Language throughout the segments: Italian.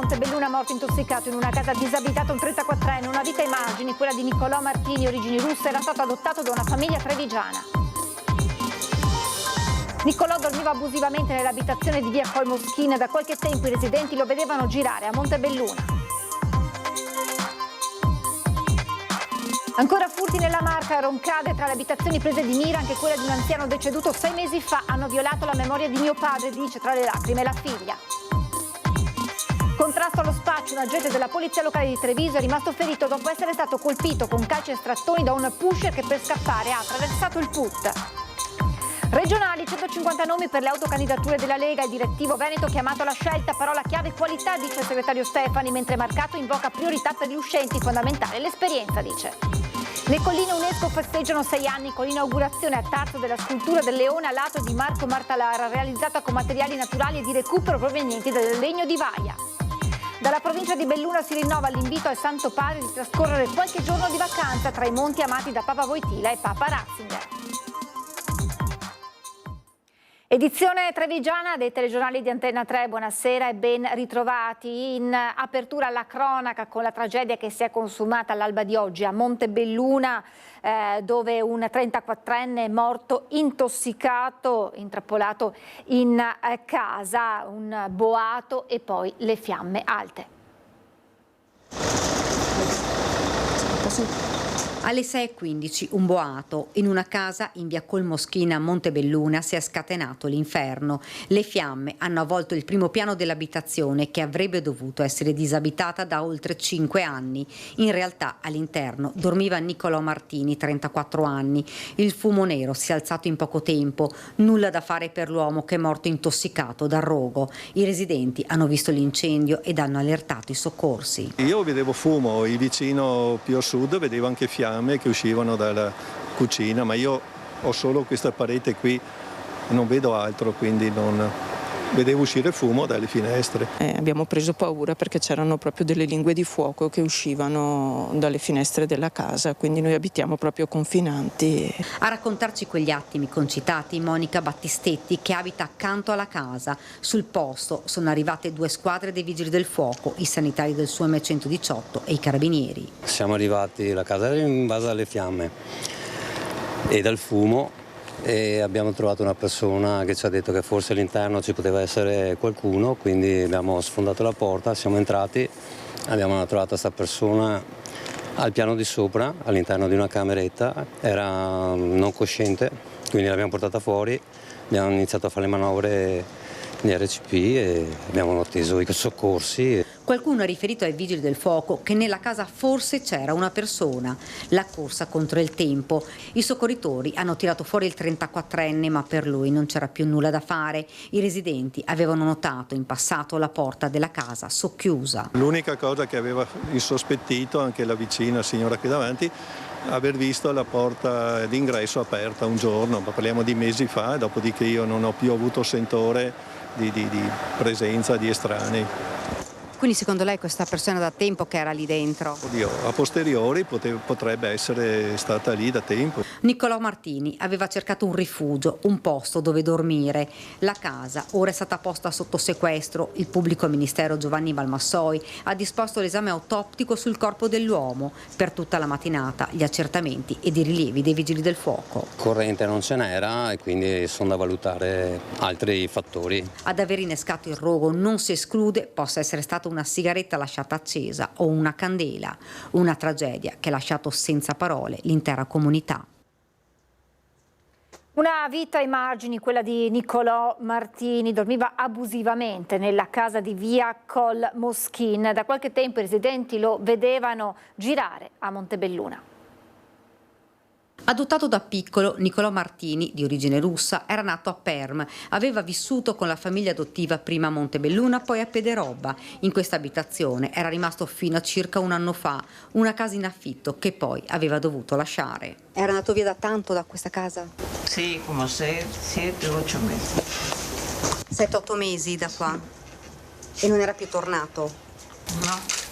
Montebelluna, morto intossicato in una casa disabitata, un 34enne, una vita ai margini, quella di Niccolò Martini, origini russe, era stato adottato da una famiglia trevigiana. Niccolò dormiva abusivamente nell'abitazione di via Col Moschin. Da qualche tempo i residenti lo vedevano girare a Montebelluna. Ancora furti nella Marca, Roncade, tra le abitazioni prese di mira anche quella di un anziano deceduto 6 mesi fa. Hanno violato la memoria di mio padre, dice tra le lacrime la figlia. Contrasto allo spaccio, un agente della polizia locale di Treviso è rimasto ferito dopo essere stato colpito con calci e strattoni da un pusher che per scappare ha attraversato il put. Regionali, 150 nomi per le autocandidature della Lega, il direttivo Veneto chiamato alla scelta, parola chiave qualità, dice il segretario Stefani, mentre Marcato invoca priorità per gli uscenti, fondamentale l'esperienza, dice. Le colline UNESCO festeggiano 6 anni con l'inaugurazione a Tarso della scultura del leone alato di Marco Martalara, realizzata con materiali naturali e di recupero provenienti dal legno di Vaia. Dalla provincia di Belluno si rinnova l'invito al Santo Padre di trascorrere qualche giorno di vacanza tra i monti amati da Papa Wojtyla e Papa Ratzinger. Edizione trevigiana dei telegiornali di Antenna 3, buonasera e ben ritrovati. In apertura alla cronaca con la tragedia che si è consumata all'alba di oggi a Montebelluna, dove un 34enne è morto intossicato, intrappolato in casa, un boato e poi le fiamme alte. Alle 6:15 un boato. In una casa in via Col Moschin a Montebelluna si è scatenato l'inferno. Le fiamme hanno avvolto il primo piano dell'abitazione che avrebbe dovuto essere disabitata da oltre 5 anni. In realtà all'interno dormiva Niccolò Martini, 34 anni. Il fumo nero si è alzato in poco tempo. Nulla da fare per l'uomo che è morto intossicato dal rogo. I residenti hanno visto l'incendio ed hanno allertato i soccorsi. Io vedevo fumo, il vicino più a sud vedevo anche fiamme che uscivano dalla cucina, ma io ho solo questa parete qui, non vedo altro, quindi non vedevo uscire fumo dalle finestre. Abbiamo preso paura perché c'erano proprio delle lingue di fuoco che uscivano dalle finestre della casa, quindi noi abitiamo proprio confinanti. A raccontarci quegli attimi concitati Monica Battistetti, che abita accanto alla casa. Sul posto sono arrivate 2 squadre dei vigili del fuoco, i sanitari del SUAM 118 e i carabinieri. Siamo arrivati, la casa era invasa dalle fiamme e dal fumo, e abbiamo trovato una persona che ci ha detto che forse all'interno ci poteva essere qualcuno, quindi abbiamo sfondato la porta, siamo entrati, abbiamo trovato questa persona al piano di sopra, all'interno di una cameretta, era non cosciente, quindi l'abbiamo portata fuori, abbiamo iniziato a fare le manovre di RCP e abbiamo atteso i soccorsi. Qualcuno ha riferito ai vigili del fuoco che nella casa forse c'era una persona. La corsa contro il tempo. I soccorritori hanno tirato fuori il 34enne, ma per lui non c'era più nulla da fare. I residenti avevano notato in passato la porta della casa socchiusa. L'unica cosa che aveva insospettito anche la vicina signora qui davanti, aver visto la porta d'ingresso aperta un giorno, ma parliamo di mesi fa, dopodiché io non ho più avuto sentore di presenza di estranei. Quindi secondo lei questa persona da tempo che era lì dentro? Oddio, a posteriori potrebbe essere stata lì da tempo. Niccolò Martini aveva cercato un rifugio, un posto dove dormire. La casa ora è stata posta sotto sequestro. Il pubblico ministero Giovanni Valmassoi ha disposto l'esame autoptico sul corpo dell'uomo. Per tutta la mattinata gli accertamenti ed i rilievi dei vigili del fuoco. Corrente non ce n'era e quindi sono da valutare altri fattori. Ad aver innescato il rogo non si esclude possa essere stata una sigaretta lasciata accesa o una candela. Una tragedia che ha lasciato senza parole l'intera comunità. Una vita ai margini, quella di Niccolò Martini, dormiva abusivamente nella casa di via Col Moschin. Da qualche tempo i residenti lo vedevano girare a Montebelluna. Adottato da piccolo, Niccolò Martini, di origine russa, era nato a Perm. Aveva vissuto con la famiglia adottiva prima a Montebelluna, poi a Pederobba. In questa abitazione era rimasto fino a circa un anno fa, una casa in affitto che poi aveva dovuto lasciare. Era andato via da tanto da questa casa? Sì, come 7-8 mesi. 7-8 mesi da qua? E non era più tornato? No.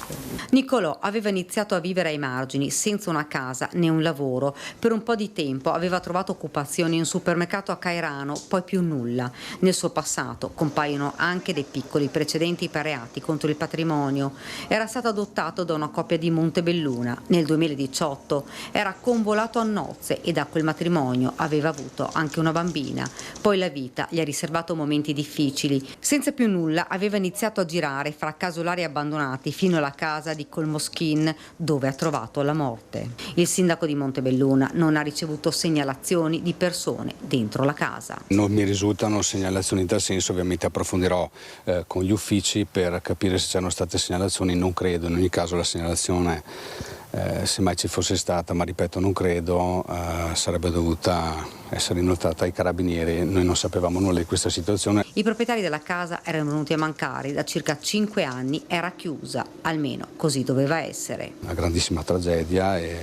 Niccolò aveva iniziato a vivere ai margini, senza una casa né un lavoro. Per un po' di tempo aveva trovato occupazione in un supermercato a Cairano, poi più nulla. Nel suo passato compaiono anche dei piccoli precedenti per reati contro il patrimonio. Era stato adottato da una coppia di Montebelluna. Nel 2018 era convolato a nozze e da quel matrimonio aveva avuto anche una bambina. Poi la vita gli ha riservato momenti difficili. Senza più nulla aveva iniziato a girare fra casolari abbandonati fino alla casa di Colmoschin, dove ha trovato la morte. Il sindaco di Montebelluna non ha ricevuto segnalazioni di persone dentro la casa. Non mi risultano segnalazioni in tal senso, ovviamente approfondirò con gli uffici per capire se c'erano state segnalazioni, non credo, in ogni caso la segnalazione, se mai ci fosse stata, ma ripeto non credo, sarebbe dovuta essere inoltrata ai carabinieri. Noi non sapevamo nulla di questa situazione. I proprietari della casa erano venuti a mancare, da circa 5 anni era chiusa, almeno così doveva essere. Una grandissima tragedia e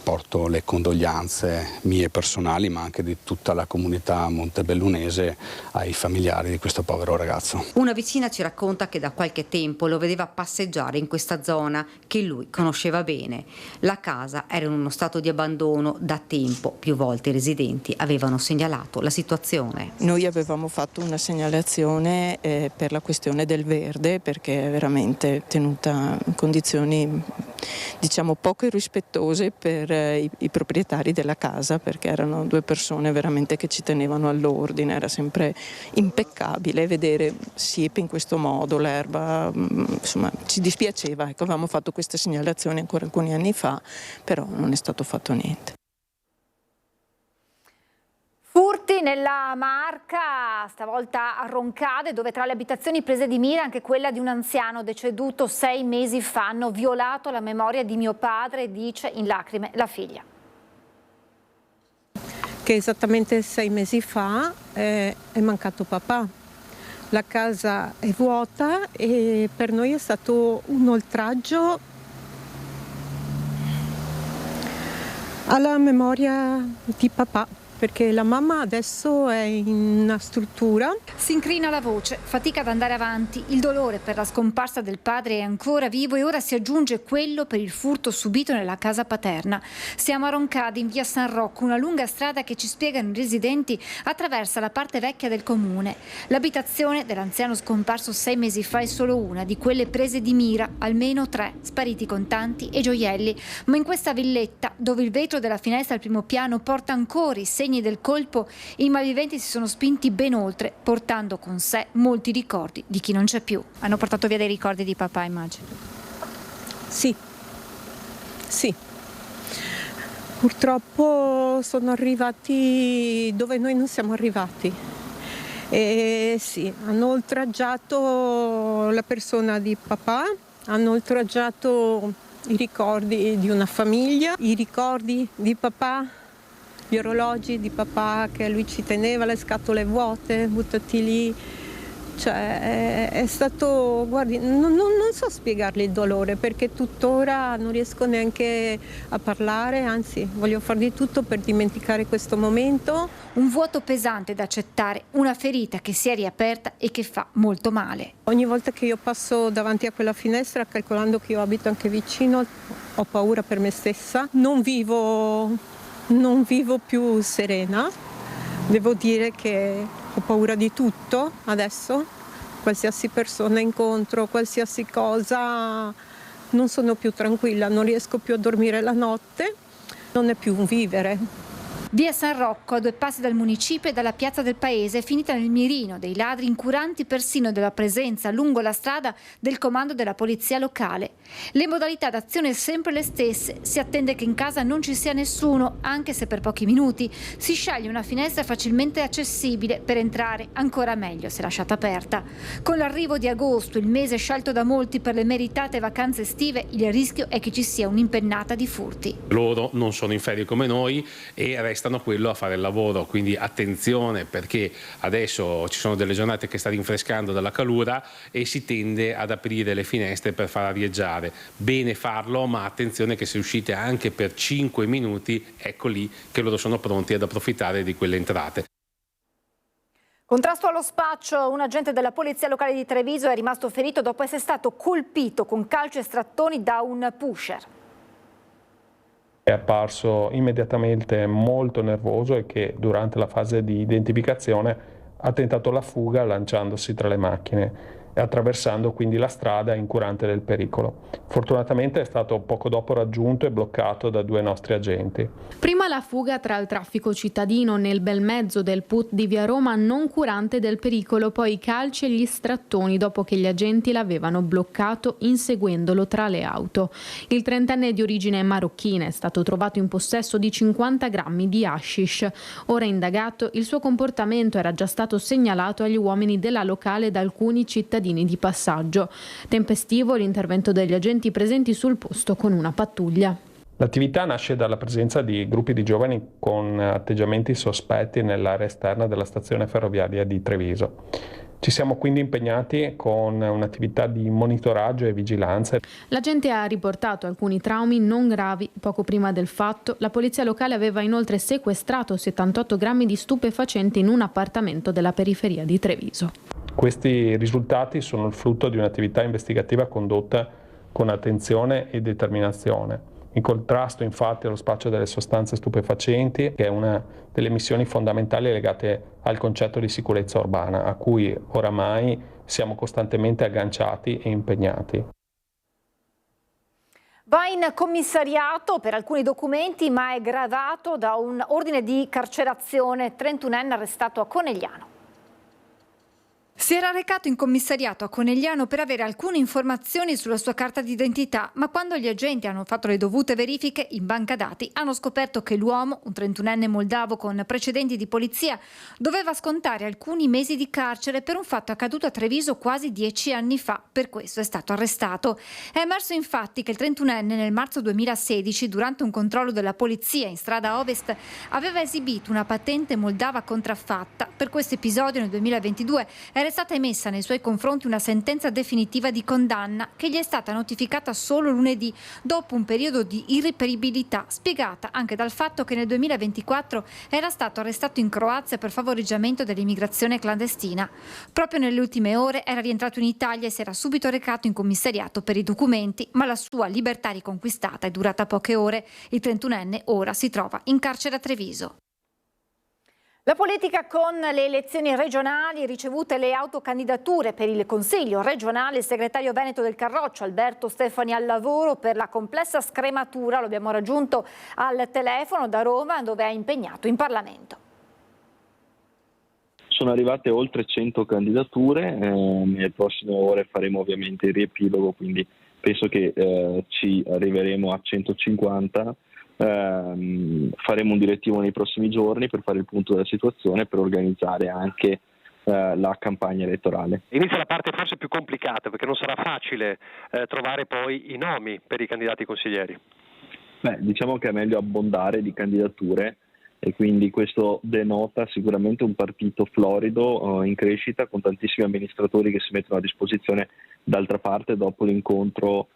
porto le condoglianze mie personali ma anche di tutta la comunità montebellunese ai familiari di questo povero ragazzo. Una vicina ci racconta che da qualche tempo lo vedeva passeggiare in questa zona che lui conosceva bene. La casa era in uno stato di abbandono da tempo, più volte i residenti avevano segnalato la situazione. Noi avevamo fatto una segnalazione per la questione del verde, perché è veramente tenuta in condizioni diciamo poco rispettose per i proprietari della casa, perché erano 2 persone veramente che ci tenevano all'ordine, era sempre impeccabile vedere siepe in questo modo, l'erba, insomma ci dispiaceva, ecco, avevamo fatto queste segnalazioni ancora alcuni anni fa, però non è stato fatto niente. Furti nella Marca, stavolta a Roncade, dove tra le abitazioni prese di mira anche quella di un anziano deceduto 6 mesi fa. Hanno violato la memoria di mio padre, dice in lacrime la figlia. Che esattamente 6 mesi fa è mancato papà. La casa è vuota e per noi è stato un oltraggio alla memoria di papà, perché la mamma adesso è in una struttura. Si incrina la voce, fatica ad andare avanti, il dolore per la scomparsa del padre è ancora vivo e ora si aggiunge quello per il furto subito nella casa paterna. Siamo a Roncade, in via San Rocco, una lunga strada che ci spiegano i residenti attraversa la parte vecchia del comune. L'abitazione dell'anziano scomparso 6 mesi fa è solo una di quelle prese di mira, almeno 3, spariti contanti e gioielli. Ma in questa villetta, dove il vetro della finestra al primo piano porta ancora i segni del colpo, i malviventi si sono spinti ben oltre, portando con sé molti ricordi di chi non c'è più. Hanno portato via dei ricordi di papà, immagino. Sì. Purtroppo sono arrivati dove noi non siamo arrivati. E sì, hanno oltraggiato la persona di papà, hanno oltraggiato i ricordi di una famiglia, i ricordi di papà, gli orologi di papà che lui ci teneva, le scatole vuote buttati lì, cioè è stato, guardi, non so spiegargli il dolore, perché tuttora non riesco neanche a parlare, anzi voglio fare di tutto per dimenticare questo momento. Un vuoto pesante da accettare, una ferita che si è riaperta e che fa molto male. Ogni volta che io passo davanti a quella finestra, calcolando che io abito anche vicino, ho paura per me stessa, non vivo più serena, devo dire che ho paura di tutto adesso, qualsiasi persona incontro, qualsiasi cosa, non sono più tranquilla, non riesco più a dormire la notte, non è più un vivere. Via San Rocco, a 2 passi dal municipio e dalla piazza del paese, è finita nel mirino dei ladri, incuranti persino della presenza lungo la strada del comando della polizia locale. Le modalità d'azione sempre le stesse, si attende che in casa non ci sia nessuno, anche se per pochi minuti. Si sceglie una finestra facilmente accessibile per entrare, ancora meglio se lasciata aperta. Con l'arrivo di agosto, il mese scelto da molti per le meritate vacanze estive, il rischio è che ci sia un'impennata di furti. Loro non sono in ferie come noi e restano quello a fare il lavoro, quindi attenzione, perché adesso ci sono delle giornate che sta rinfrescando dalla calura e si tende ad aprire le finestre per far arieggiare. Bene farlo, ma attenzione che se uscite anche per 5 minuti, ecco lì che loro sono pronti ad approfittare di quelle entrate. Contrasto allo spaccio, un agente della Polizia Locale di Treviso è rimasto ferito dopo essere stato colpito con calci e strattoni da un pusher. È apparso immediatamente molto nervoso e che durante la fase di identificazione ha tentato la fuga lanciandosi tra le macchine e attraversando quindi la strada incurante del pericolo. Fortunatamente è stato poco dopo raggiunto e bloccato da 2 nostri agenti. Prima la fuga tra il traffico cittadino nel bel mezzo del put di via Roma non curante del pericolo, poi i calci e gli strattoni dopo che gli agenti l'avevano bloccato inseguendolo tra le auto. Il 30enne di origine marocchina è stato trovato in possesso di 50 grammi di hashish. Ora indagato, il suo comportamento era già stato segnalato agli uomini della locale da alcuni cittadini di passaggio. Tempestivo l'intervento degli agenti presenti sul posto con una pattuglia. L'attività nasce dalla presenza di gruppi di giovani con atteggiamenti sospetti nell'area esterna della stazione ferroviaria di Treviso. Ci siamo quindi impegnati con un'attività di monitoraggio e vigilanza. L'agente ha riportato alcuni traumi non gravi. Poco prima del fatto, la polizia locale aveva inoltre sequestrato 78 grammi di stupefacenti in un appartamento della periferia di Treviso. Questi risultati sono il frutto di un'attività investigativa condotta con attenzione e determinazione. In contrasto infatti allo spaccio delle sostanze stupefacenti, che è una delle missioni fondamentali legate al concetto di sicurezza urbana, a cui oramai siamo costantemente agganciati e impegnati. Va in commissariato per alcuni documenti, ma è gravato da un ordine di carcerazione. 31enne arrestato a Conegliano. Si era recato in commissariato a Conegliano per avere alcune informazioni sulla sua carta d'identità, ma quando gli agenti hanno fatto le dovute verifiche in banca dati hanno scoperto che l'uomo, un 31enne moldavo con precedenti di polizia, doveva scontare alcuni mesi di carcere per un fatto accaduto a Treviso quasi 10 anni fa. Per questo è stato arrestato. È emerso infatti che il 31enne nel marzo 2016, durante un controllo della polizia in strada Ovest, aveva esibito una patente moldava contraffatta. Per questo episodio nel 2022 era stata emessa nei suoi confronti una sentenza definitiva di condanna che gli è stata notificata solo lunedì, dopo un periodo di irreperibilità, spiegata anche dal fatto che nel 2024 era stato arrestato in Croazia per favoreggiamento dell'immigrazione clandestina. Proprio nelle ultime ore era rientrato in Italia e si era subito recato in commissariato per i documenti, ma la sua libertà riconquistata è durata poche ore. Il 31enne ora si trova in carcere a Treviso. La politica con le elezioni regionali, ricevute le autocandidature per il Consiglio regionale, il segretario veneto del Carroccio Alberto Stefani al lavoro per la complessa scrematura. Lo abbiamo raggiunto al telefono da Roma, dove è impegnato in Parlamento. Sono arrivate oltre 100 candidature, nelle prossime ore faremo ovviamente il riepilogo, quindi penso che ci arriveremo a 150. Faremo un direttivo nei prossimi giorni per fare il punto della situazione, per organizzare anche la campagna elettorale. Inizia la parte forse più complicata, perché non sarà facile trovare poi i nomi per i candidati consiglieri. Diciamo che è meglio abbondare di candidature e quindi questo denota sicuramente un partito florido, in crescita, con tantissimi amministratori che si mettono a disposizione. D'altra parte, dopo l'incontro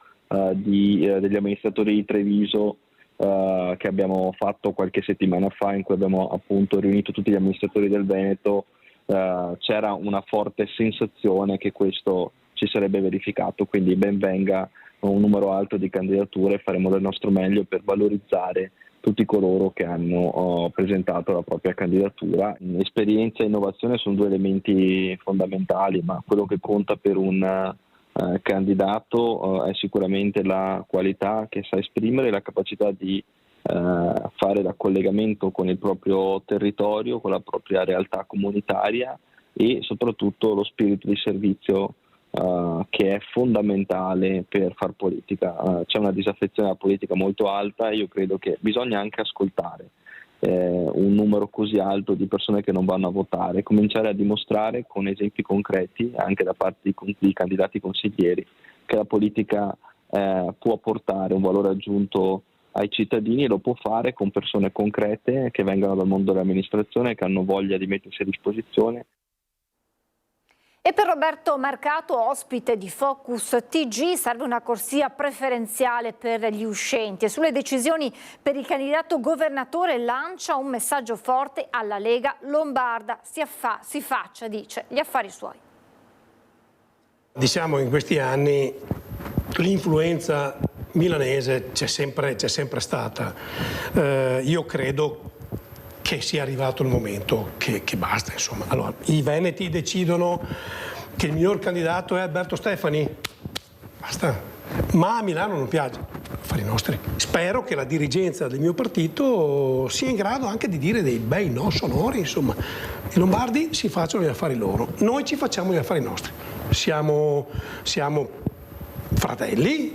degli amministratori di Treviso che abbiamo fatto qualche settimana fa, in cui abbiamo appunto riunito tutti gli amministratori del Veneto, c'era una forte sensazione che questo ci sarebbe verificato, quindi ben venga un numero alto di candidature, faremo del nostro meglio per valorizzare tutti coloro che hanno presentato la propria candidatura. Esperienza e innovazione sono 2 elementi fondamentali, ma quello che conta per un candidato è sicuramente la qualità che sa esprimere, la capacità di fare da collegamento con il proprio territorio, con la propria realtà comunitaria e soprattutto lo spirito di servizio che è fondamentale per far politica. C'è una disaffezione alla politica molto alta e io credo che bisogna anche ascoltare un numero così alto di persone che non vanno a votare, cominciare a dimostrare con esempi concreti anche da parte di candidati consiglieri che la politica può portare un valore aggiunto ai cittadini e lo può fare con persone concrete che vengano dal mondo dell'amministrazione, che hanno voglia di mettersi a disposizione. E per Roberto Marcato, ospite di Focus TG, serve una corsia preferenziale per gli uscenti e sulle decisioni per il candidato governatore lancia un messaggio forte alla Lega Lombarda. Si faccia, dice, gli affari suoi. Diciamo in questi anni l'influenza milanese c'è sempre stata. Io credo che sia arrivato il momento che basta, insomma. Allora, i veneti decidono che il miglior candidato è Alberto Stefani, basta. Ma a Milano non piace, affari nostri. Spero che la dirigenza del mio partito sia in grado anche di dire dei bei no sonori, insomma. I lombardi si facciano gli affari loro, noi ci facciamo gli affari nostri. Siamo fratelli,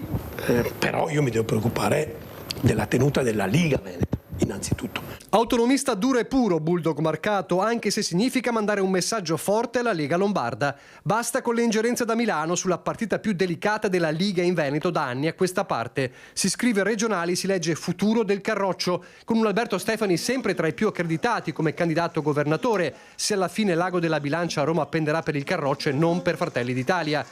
però io mi devo preoccupare della tenuta della Liga Veneta, innanzitutto. Autonomista duro e puro Bulldog Marcato, anche se significa mandare un messaggio forte alla Lega Lombarda. Basta con le ingerenze da Milano sulla partita più delicata della Liga in Veneto da anni a questa parte. Si scrive regionali, si legge futuro del Carroccio, con un Alberto Stefani sempre tra i più accreditati come candidato governatore, se alla fine l'ago della bilancia a Roma penderà per il Carroccio e non per Fratelli d'Italia.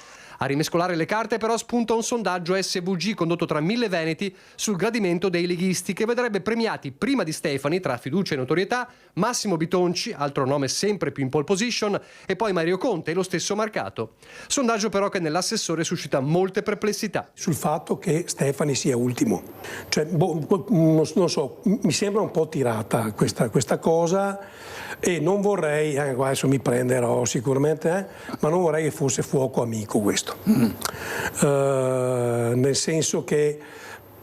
A rimescolare le carte però spunta un sondaggio SVG condotto tra 1000 veneti sul gradimento dei leghisti, che vedrebbe premiati prima di Stefani, tra fiducia e notorietà, Massimo Bitonci, altro nome sempre più in pole position, e poi Mario Conte e lo stesso Marcato. Sondaggio però che nell'assessore suscita molte perplessità. Sul fatto che Stefani sia ultimo. Cioè, non so, mi sembra un po' tirata questa cosa e non vorrei, adesso mi prenderò sicuramente, ma non vorrei che fosse fuoco amico questo. Nel senso che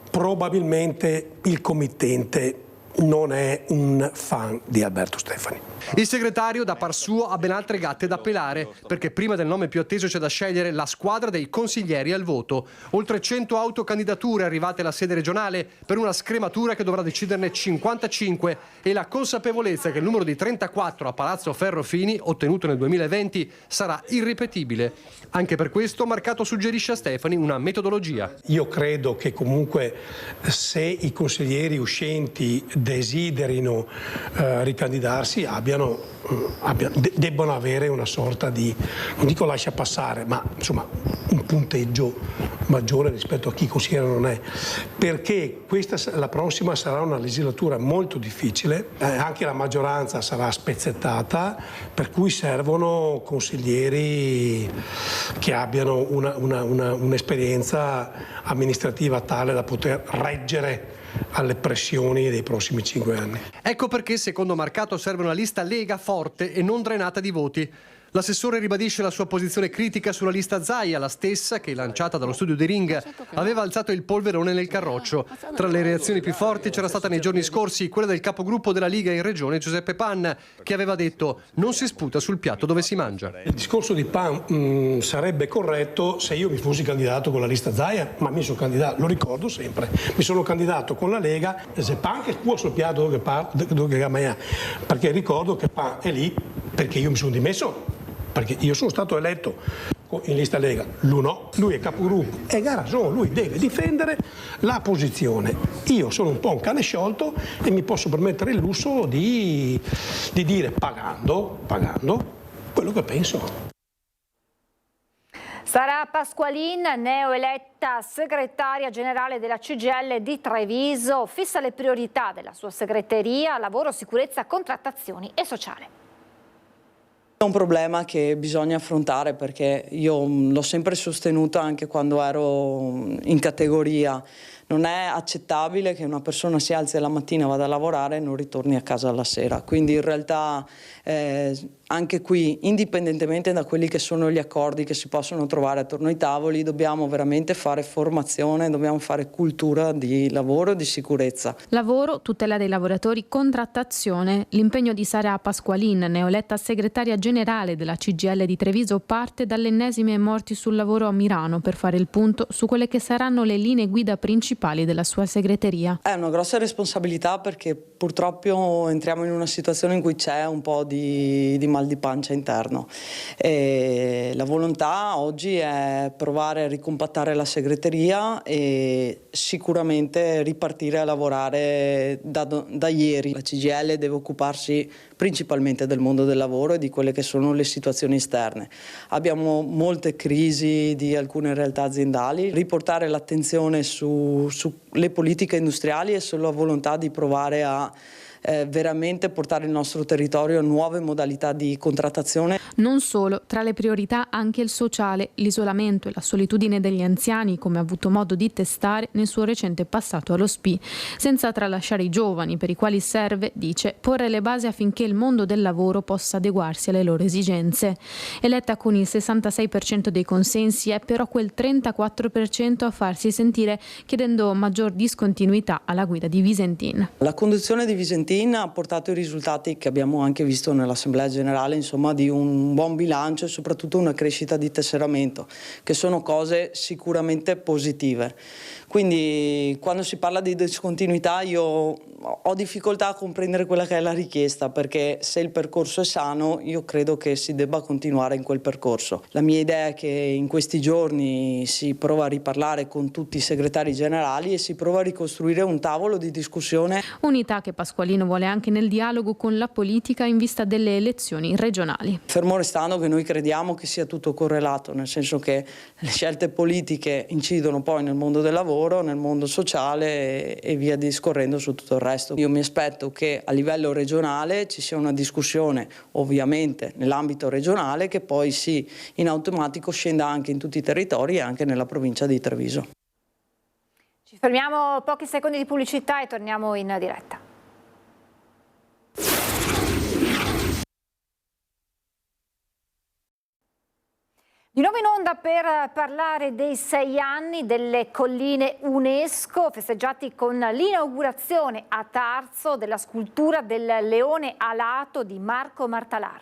probabilmente il committente non è un fan di Alberto Stefani. Il segretario, da par suo, ha ben altre gatte da pelare, perché prima del nome più atteso c'è da scegliere la squadra dei consiglieri al voto. Oltre 100 autocandidature arrivate alla sede regionale per una scrematura che dovrà deciderne 55 e la consapevolezza che il numero di 34 a Palazzo Ferrofini, ottenuto nel 2020, sarà irripetibile. Anche per questo Marcato suggerisce a Stefani una metodologia. Io credo che comunque se i consiglieri uscenti desiderino ricandidarsi debbano avere una sorta di, non dico lascia passare, ma insomma un punteggio maggiore rispetto a chi consigliere non è, perché la prossima sarà una legislatura molto difficile, anche la maggioranza sarà spezzettata, per cui servono consiglieri che abbiano un'esperienza amministrativa tale da poter reggere alle pressioni dei prossimi 5 anni. Ecco perché secondo Marcato serve una lista Lega forte e non drenata di voti. L'assessore ribadisce la sua posizione critica sulla lista Zaia, la stessa che, lanciata dallo studio di Ring, aveva alzato il polverone nel Carroccio. Tra le reazioni più forti c'era stata nei giorni scorsi quella del capogruppo della Liga in regione, Giuseppe Pan, che aveva detto non si sputa sul piatto dove si mangia. Il discorso di Pan sarebbe corretto se io mi fossi candidato con la lista Zaia, ma mi sono candidato, lo ricordo sempre, mi sono candidato con la Lega, se Pan che può sul piatto dove perché ricordo che Pan è lì perché io mi sono dimesso. Perché io sono stato eletto in lista Lega, lui no, lui è capogruppo e Garazon, lui deve difendere la posizione. Io sono un po' un cane sciolto e mi posso permettere il lusso di dire pagando quello che penso. Sara Pasqualin, neoeletta segretaria generale della CGIL di Treviso, fissa le priorità della sua segreteria: lavoro, sicurezza, contrattazioni e sociale. È un problema che bisogna affrontare, perché io l'ho sempre sostenuto anche quando ero in categoria. Non è accettabile che una persona si alzi la mattina, vada a lavorare e non ritorni a casa alla sera. Quindi in realtà anche qui, indipendentemente da quelli che sono gli accordi che si possono trovare attorno ai tavoli, dobbiamo veramente fare formazione, dobbiamo fare cultura di lavoro e di sicurezza. Lavoro, tutela dei lavoratori, contrattazione. L'impegno di Sara Pasqualin, neoletta segretaria generale della CGIL di Treviso, parte dalle ennesime morti sul lavoro a Milano per fare il punto su quelle che saranno le linee guida principali della sua segreteria. È una grossa responsabilità, perché purtroppo entriamo in una situazione in cui c'è un po' di mal di pancia interno. E la volontà oggi è provare a ricompattare la segreteria e sicuramente ripartire a lavorare da ieri. La CGIL deve occuparsi principalmente del mondo del lavoro e di quelle che sono le situazioni esterne. Abbiamo molte crisi di alcune realtà aziendali, riportare l'attenzione sulle politiche industriali e sulla volontà di provare a veramente portare il nostro territorio a nuove modalità di contrattazione. Non solo, tra le priorità anche il sociale, l'isolamento e la solitudine degli anziani, come ha avuto modo di testare nel suo recente passato allo SPI, senza tralasciare i giovani, per i quali serve, dice, porre le basi affinché il mondo del lavoro possa adeguarsi alle loro esigenze. Eletta con il 66% dei consensi, è però quel 34% a farsi sentire, chiedendo maggior discontinuità alla guida di Visentin. La conduzione di Visentin ha portato i risultati che abbiamo anche visto nell'Assemblea Generale, insomma, di un buon bilancio e soprattutto una crescita di tesseramento, che sono cose sicuramente positive. Quindi quando si parla di discontinuità io ho difficoltà a comprendere quella che è la richiesta, perché se il percorso è sano io credo che si debba continuare in quel percorso. La mia idea è che in questi giorni si prova a riparlare con tutti i segretari generali e si prova a ricostruire un tavolo di discussione. Unità che Pasqualino vuole anche nel dialogo con la politica in vista delle elezioni regionali. Fermo restando che noi crediamo che sia tutto correlato, nel senso che le scelte politiche incidono poi nel mondo del lavoro, nel mondo sociale e via discorrendo su tutto il resto. Io mi aspetto che a livello regionale ci sia una discussione, ovviamente nell'ambito regionale, che poi in automatico scenda anche in tutti i territori e anche nella provincia di Treviso. Ci fermiamo pochi secondi di pubblicità e torniamo in diretta. Di nuovo in onda per parlare dei 6 anni delle colline UNESCO, festeggiati con l'inaugurazione a Tarso della scultura del leone alato di Marco Martalar.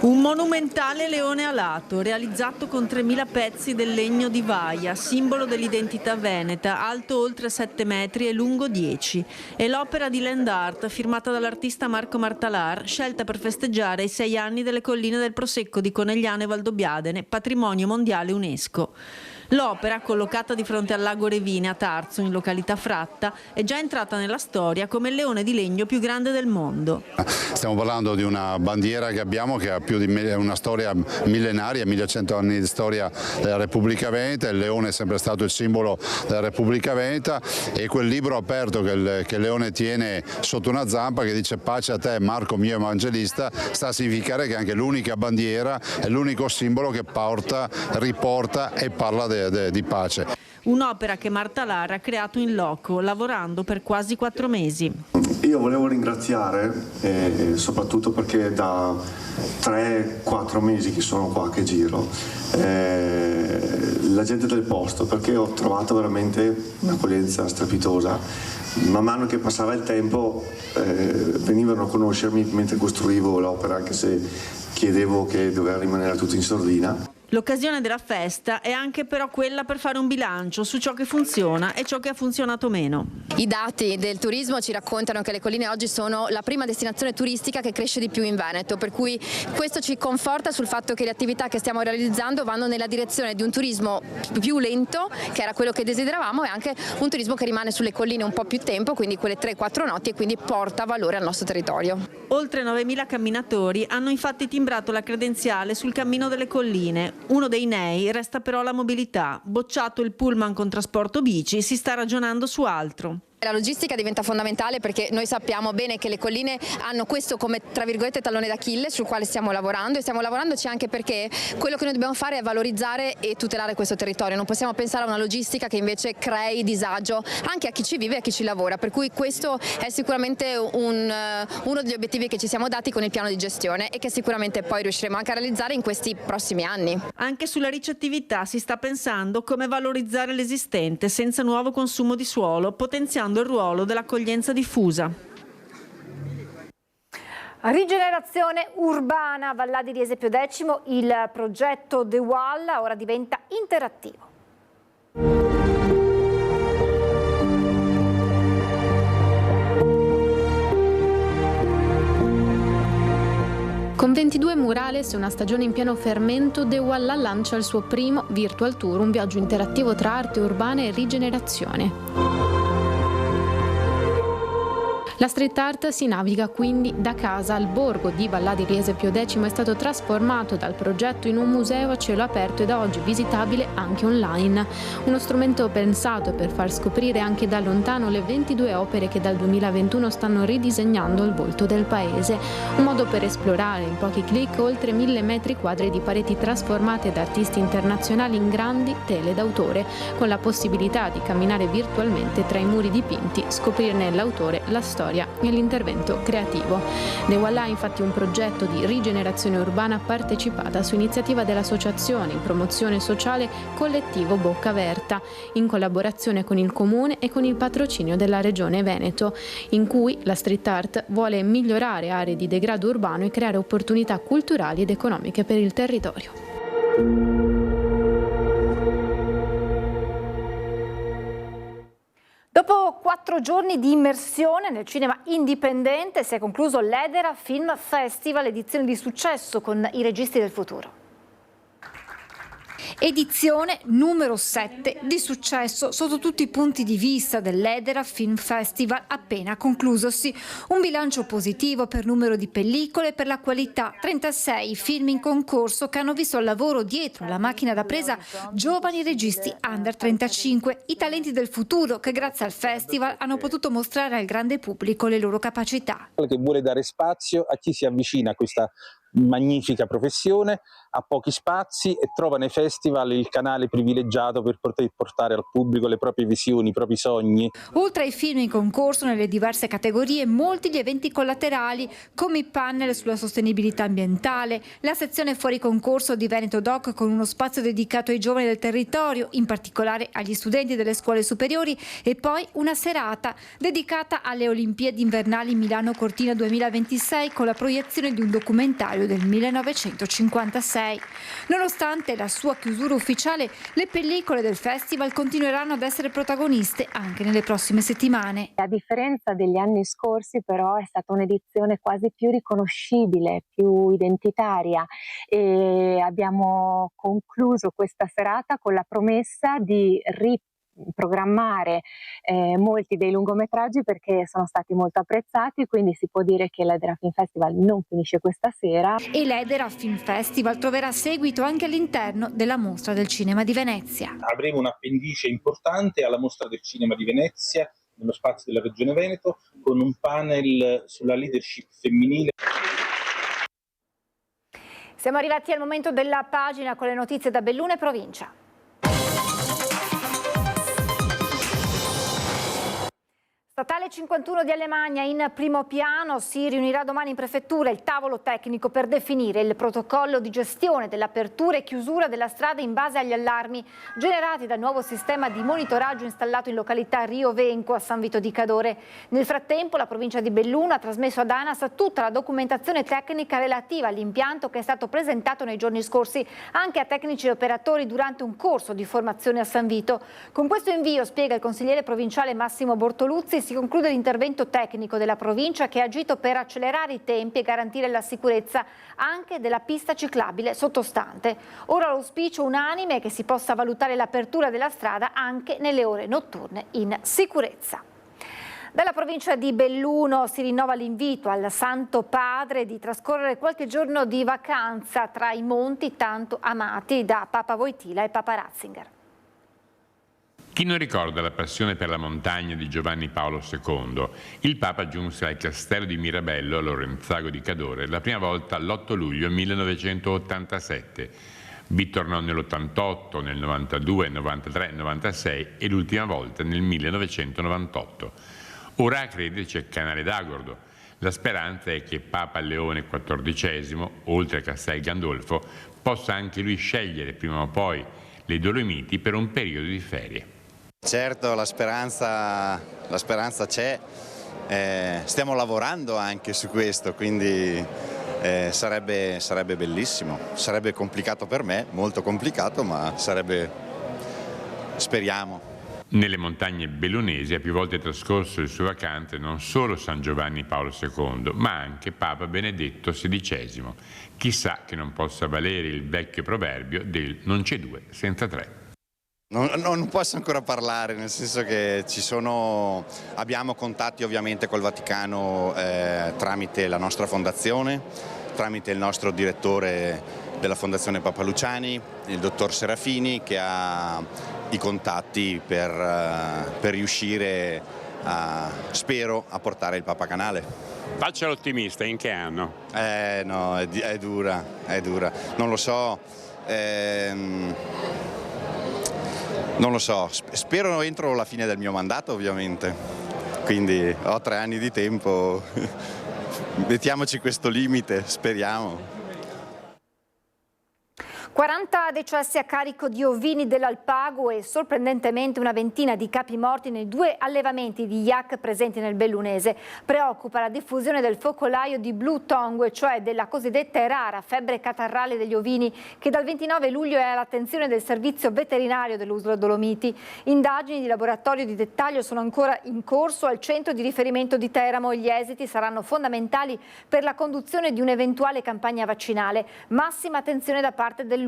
Un monumentale leone alato, realizzato con 3.000 pezzi del legno di vaia, simbolo dell'identità veneta, alto oltre 7 metri e lungo 10. È l'opera di land art firmata dall'artista Marco Martalar, scelta per festeggiare i 6 anni delle colline del Prosecco di Conegliano e Valdobbiadene, patrimonio mondiale UNESCO. L'opera, collocata di fronte al lago Revine a Tarso, in località Fratta, è già entrata nella storia come il leone di legno più grande del mondo. Stiamo parlando di una bandiera che abbiamo che ha più di una storia millenaria, 1100 anni di storia della Repubblica Veneta. Il leone è sempre stato il simbolo della Repubblica Veneta e quel libro aperto che il leone tiene sotto una zampa, che dice pace a te Marco mio evangelista, sta a significare che anche l'unica bandiera è l'unico simbolo che riporta e parla di pace. Un'opera che Martalar ha creato in loco, lavorando per quasi 4 mesi. Io volevo ringraziare, soprattutto perché da 3-4 mesi che sono qua, che giro, la gente del posto, perché ho trovato veramente un'accoglienza strepitosa. Man mano che passava il tempo venivano a conoscermi mentre costruivo l'opera, anche se chiedevo che doveva rimanere tutto in sordina. L'occasione della festa è anche però quella per fare un bilancio su ciò che funziona e ciò che ha funzionato meno. I dati del turismo ci raccontano che le colline oggi sono la prima destinazione turistica che cresce di più in Veneto, per cui questo ci conforta sul fatto che le attività che stiamo realizzando vanno nella direzione di un turismo più lento, che era quello che desideravamo, e anche un turismo che rimane sulle colline un po' più tempo, quindi quelle 3-4 notti, e quindi porta valore al nostro territorio. Oltre 9.000 camminatori hanno infatti timbrato la credenziale sul cammino delle colline. Uno dei nei resta però la mobilità. Bocciato il pullman con trasporto bici, si sta ragionando su altro. La logistica diventa fondamentale perché noi sappiamo bene che le colline hanno questo come, tra virgolette, tallone d'Achille sul quale stiamo lavorando, e stiamo lavorandoci anche perché quello che noi dobbiamo fare è valorizzare e tutelare questo territorio. Non possiamo pensare a una logistica che invece crei disagio anche a chi ci vive e a chi ci lavora, per cui questo è sicuramente uno degli obiettivi che ci siamo dati con il piano di gestione e che sicuramente poi riusciremo anche a realizzare in questi prossimi anni. Anche sulla ricettività si sta pensando come valorizzare l'esistente senza nuovo consumo di suolo, potenziando il ruolo dell'accoglienza diffusa. Rigenerazione urbana, Vallà di Riese Pio X, il progetto The Wall ora diventa interattivo. Con 22 murales e una stagione in pieno fermento, De Walla lancia il suo primo Virtual Tour, un viaggio interattivo tra arte urbana e rigenerazione. La street art si naviga quindi da casa al borgo di Vallà di Riese Pio X, è stato trasformato dal progetto in un museo a cielo aperto e da oggi visitabile anche online. Uno strumento pensato per far scoprire anche da lontano le 22 opere che dal 2021 stanno ridisegnando il volto del paese. Un modo per esplorare in pochi clic oltre 1000 metri quadri di pareti trasformate da artisti internazionali in grandi tele d'autore, con la possibilità di camminare virtualmente tra i muri dipinti, scoprirne l'autore, la storia e l'intervento creativo. De Walla ha infatti un progetto di rigenerazione urbana partecipata su iniziativa dell'associazione in promozione sociale Collettivo Bocca Verta, in collaborazione con il Comune e con il patrocinio della Regione Veneto, in cui la street art vuole migliorare aree di degrado urbano e creare opportunità culturali ed economiche per il territorio. Dopo 4 giorni di immersione nel cinema indipendente si è concluso l'Edera Film Festival, edizione di successo con i registi del futuro. Edizione numero 7 di successo sotto tutti i punti di vista dell'Edera Film Festival appena conclusosi. Un bilancio positivo per numero di pellicole e per la qualità. 36 film in concorso che hanno visto il lavoro dietro la macchina da presa giovani registi under 35, i talenti del futuro che grazie al festival hanno potuto mostrare al grande pubblico le loro capacità. Che vuole dare spazio a chi si avvicina a questa magnifica professione, ha pochi spazi e trova nei festival il canale privilegiato per poter portare al pubblico le proprie visioni, i propri sogni. Oltre ai film in concorso nelle diverse categorie, molti gli eventi collaterali come i panel sulla sostenibilità ambientale, la sezione fuori concorso di Veneto Doc con uno spazio dedicato ai giovani del territorio, in particolare agli studenti delle scuole superiori, e poi una serata dedicata alle Olimpiadi invernali Milano Cortina 2026 con la proiezione di un documentario del 1956. Nonostante la sua chiusura ufficiale, le pellicole del festival continueranno ad essere protagoniste anche nelle prossime settimane. A differenza degli anni scorsi, però, è stata un'edizione quasi più riconoscibile, più identitaria, e abbiamo concluso questa serata con la promessa di programmare molti dei lungometraggi perché sono stati molto apprezzati, quindi si può dire che l'Edera Film Festival non finisce questa sera. E l'Edera Film Festival troverà seguito anche all'interno della Mostra del Cinema di Venezia. Avremo un appendice importante alla Mostra del Cinema di Venezia, nello spazio della Regione Veneto, con un panel sulla leadership femminile. Siamo arrivati al momento della pagina con le notizie da Belluno e provincia. Statale 51 di Alemagna in primo piano, si riunirà domani in prefettura il tavolo tecnico per definire il protocollo di gestione dell'apertura e chiusura della strada in base agli allarmi generati dal nuovo sistema di monitoraggio installato in località Rio Venco a San Vito di Cadore. Nel frattempo la provincia di Belluno ha trasmesso ad ANAS tutta la documentazione tecnica relativa all'impianto che è stato presentato nei giorni scorsi anche a tecnici e operatori durante un corso di formazione a San Vito. Con questo invio, spiega il consigliere provinciale Massimo Bortoluzzi, si conclude l'intervento tecnico della provincia che ha agito per accelerare i tempi e garantire la sicurezza anche della pista ciclabile sottostante. Ora l'auspicio unanime è che si possa valutare l'apertura della strada anche nelle ore notturne in sicurezza. Dalla provincia di Belluno si rinnova l'invito al Santo Padre di trascorrere qualche giorno di vacanza tra i monti tanto amati da Papa Wojtyla e Papa Ratzinger. Chi non ricorda la passione per la montagna di Giovanni Paolo II? Il Papa giunse al castello di Mirabello, a Lorenzago di Cadore, la prima volta l'8 luglio 1987. Vi tornò nell'88, nel 92, 93, 96 e l'ultima volta nel 1998. Ora a crederci è Canale d'Agordo. La speranza è che Papa Leone XIV, oltre a Castel Gandolfo, possa anche lui scegliere prima o poi le Dolomiti per un periodo di ferie. Certo, la speranza c'è, stiamo lavorando anche su questo, quindi sarebbe bellissimo, sarebbe complicato per me, molto complicato, ma speriamo. Nelle montagne bellunesi ha più volte trascorso le sue vacanze non solo San Giovanni Paolo II, ma anche Papa Benedetto XVI. Chissà che non possa valere il vecchio proverbio del non c'è due senza tre. Non posso ancora parlare, nel senso che abbiamo contatti ovviamente col Vaticano tramite la nostra fondazione, tramite il nostro direttore della Fondazione Papa Luciani, il dottor Serafini, che ha i contatti per riuscire spero, a portare il Papa Canale. Faccia l'ottimista, in che anno? No, è dura, non lo so. Non lo so, spero entro la fine del mio mandato ovviamente, quindi ho 3 anni di tempo, mettiamoci questo limite, speriamo. 40 decessi a carico di ovini dell'Alpago e sorprendentemente una ventina di capi morti nei 2 allevamenti di yak presenti nel Bellunese. Preoccupa la diffusione del focolaio di Blue Tongue, cioè della cosiddetta e rara febbre catarrale degli ovini, che dal 29 luglio è all'attenzione del servizio veterinario dell'Uslo Dolomiti. Indagini di laboratorio di dettaglio sono ancora in corso al centro di riferimento di Teramo e gli esiti saranno fondamentali per la conduzione di un'eventuale campagna vaccinale. Massima attenzione da parte dell'ULS.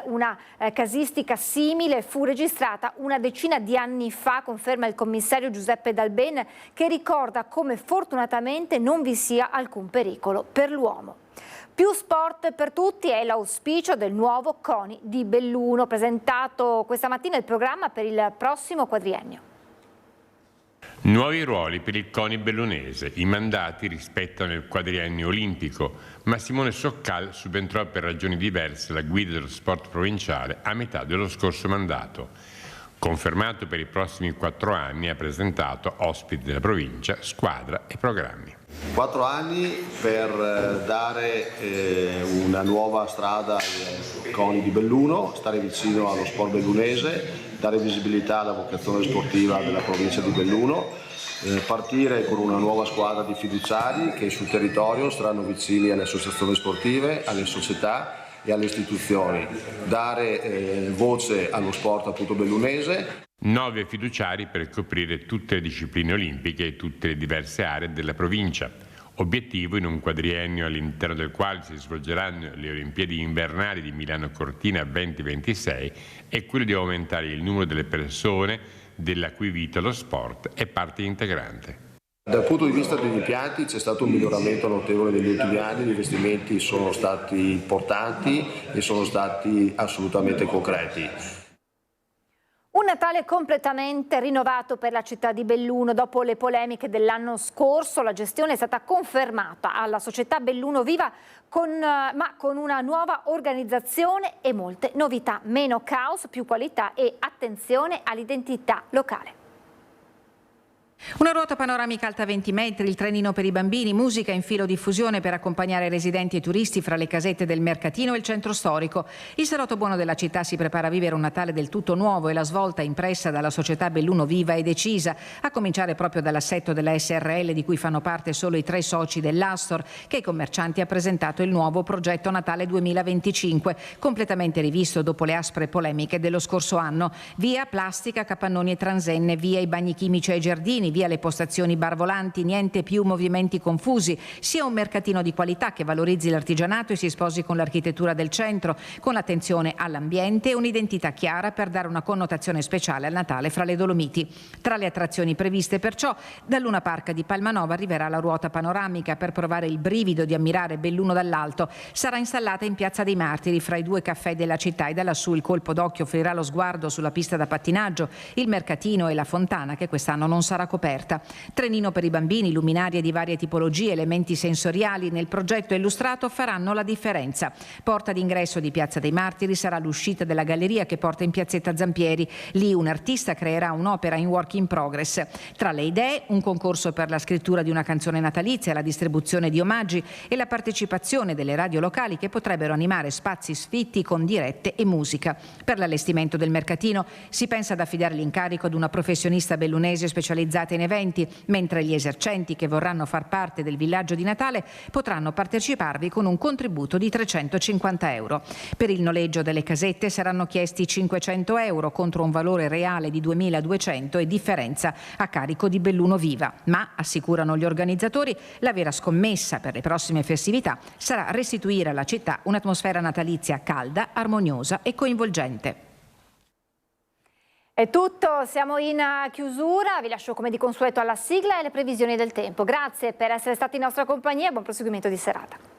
Una casistica simile fu registrata una decina di anni fa, conferma il commissario Giuseppe Dalben, che ricorda come fortunatamente non vi sia alcun pericolo per l'uomo. Più sport per tutti è l'auspicio del nuovo CONI di Belluno, presentato questa mattina il programma per il prossimo quadriennio. Nuovi ruoli per il CONI bellunese, i mandati rispettano il quadriennio olimpico, ma Simone Soccal subentrò per ragioni diverse alla guida dello sport provinciale a metà dello scorso mandato. Confermato per i prossimi 4 anni, ha presentato ospiti della provincia, squadra e programmi. 4 anni per dare una nuova strada al CONI di Belluno, stare vicino allo sport bellunese, dare visibilità alla vocazione sportiva della provincia di Belluno, partire con una nuova squadra di fiduciari che sul territorio saranno vicini alle associazioni sportive, alle società e alle istituzioni, dare voce allo sport appunto bellunese. 9 fiduciari per coprire tutte le discipline olimpiche e tutte le diverse aree della provincia. Obiettivo in un quadriennio all'interno del quale si svolgeranno le Olimpiadi invernali di Milano Cortina 2026 è quello di aumentare il numero delle persone della cui vita lo sport è parte integrante. Dal punto di vista degli impianti c'è stato un miglioramento notevole negli ultimi anni, gli investimenti sono stati importanti e sono stati assolutamente concreti. Un Natale completamente rinnovato per la città di Belluno. Dopo le polemiche dell'anno scorso, la gestione è stata confermata alla società Belluno Viva ma con una nuova organizzazione e molte novità. Meno caos, più qualità e attenzione all'identità locale. Una ruota panoramica alta 20 metri, il trenino per i bambini, musica in filodiffusione per accompagnare residenti e turisti fra le casette del mercatino e il centro storico. Il salotto buono della città si prepara a vivere un Natale del tutto nuovo e la svolta impressa dalla società Belluno Viva è decisa, a cominciare proprio dall'assetto della SRL di cui fanno parte solo i 3 soci dell'Astor, che ai commercianti ha presentato il nuovo progetto Natale 2025, completamente rivisto dopo le aspre polemiche dello scorso anno. Via plastica, capannoni e transenne, via i bagni chimici ai giardini, via le postazioni bar volanti, niente più movimenti confusi, sia un mercatino di qualità che valorizzi l'artigianato e si sposi con l'architettura del centro, con l'attenzione all'ambiente e un'identità chiara per dare una connotazione speciale al Natale fra le Dolomiti. Tra le attrazioni previste perciò, dal Luna Park di Palmanova arriverà la ruota panoramica per provare il brivido di ammirare Belluno dall'alto. Sarà installata in Piazza dei Martiri fra i 2 caffè della città e da lassù il colpo d'occhio offrirà lo sguardo sulla pista da pattinaggio, il mercatino e la fontana che quest'anno non sarà coperta. Trenino per i bambini, luminarie di varie tipologie, elementi sensoriali nel progetto illustrato faranno la differenza. Porta d'ingresso di Piazza dei Martiri sarà l'uscita della galleria che porta in Piazzetta Zampieri. Lì un artista creerà un'opera in work in progress. Tra le idee, un concorso per la scrittura di una canzone natalizia, la distribuzione di omaggi e la partecipazione delle radio locali che potrebbero animare spazi sfitti con dirette e musica. Per l'allestimento del mercatino si pensa ad affidare l'incarico ad una professionista bellunese specializzata utilizzate in eventi, mentre gli esercenti che vorranno far parte del villaggio di Natale potranno parteciparvi con un contributo di 350 euro. Per il noleggio delle casette saranno chiesti 500 euro contro un valore reale di 2.200 e differenza a carico di Belluno Viva. Ma, assicurano gli organizzatori, la vera scommessa per le prossime festività sarà restituire alla città un'atmosfera natalizia calda, armoniosa e coinvolgente. È tutto, siamo in chiusura, vi lascio come di consueto alla sigla e alle previsioni del tempo. Grazie per essere stati in nostra compagnia e buon proseguimento di serata.